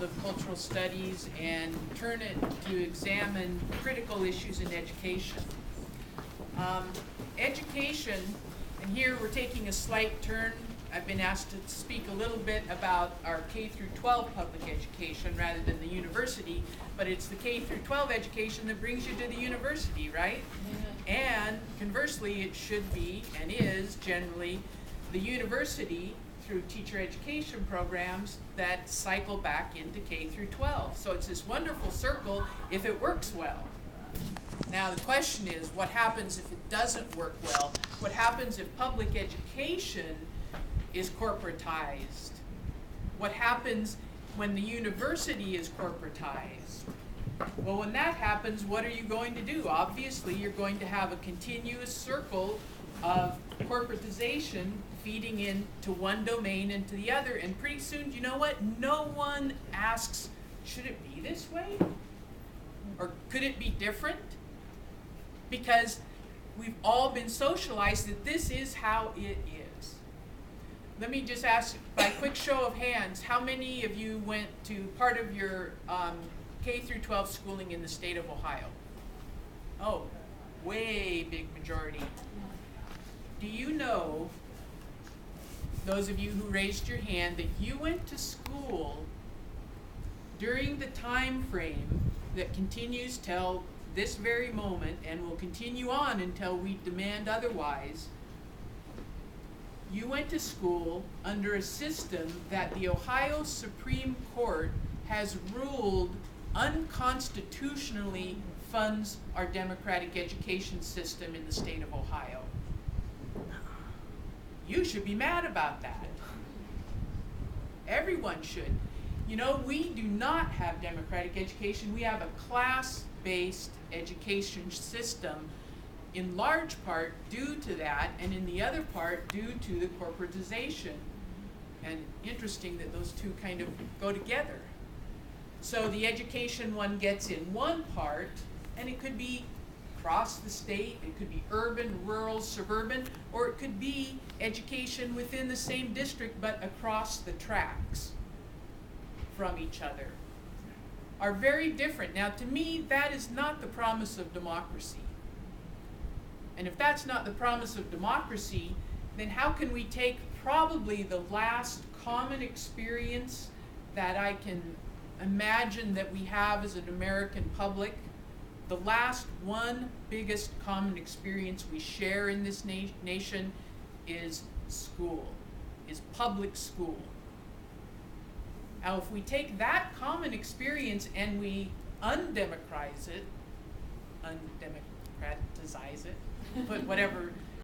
field of cultural studies and turn it to examine critical issues in education. Education, and here we're taking a slight turn. I've been asked to speak a little bit about our K through 12 public education rather than the university, but it's the K through 12 education that brings you to the university, right? Yeah. And conversely, it should be and is generally the university through teacher education programs that cycle back into K through 12. So it's this wonderful circle if it works well. Now the question is, what happens if it doesn't work well? What happens if public education is corporatized? What happens when the university is corporatized? Well, when that happens, what are you going to do? Obviously, you're going to have a continuous circle of corporatization feeding into one domain and to the other, and pretty soon, you know what? No one asks, should it be this way? Or could it be different? Because we've all been socialized that this is how it is. Let me just ask, by quick show of hands, how many of you went to part of your K through 12 schooling in the state of Ohio? Oh, way big majority. Do you know, those of you who raised your hand, that you went to school during the time frame that continues till this very moment and will continue on until we demand otherwise? You went to school under a system that the Ohio Supreme Court has ruled unconstitutionally funds our democratic education system in the state of Ohio. You should be mad about that. Everyone should. You know, we do not have democratic education. We have a class-based education system, in large part due to that, and in the other part due to the corporatization. And interesting that those two kind of go together. So the education one gets in one part, and it could be across the state, it could be urban, rural, suburban, or it could be education within the same district but across the tracks from each other, are very different. Now, to me, that is not the promise of democracy. And if that's not the promise of democracy, then how can we take probably the last common experience that I can imagine that we have as an American public, the last one biggest common experience we share in this nation is school, is public school. Now, if we take that common experience and we undemocratize it, put whatever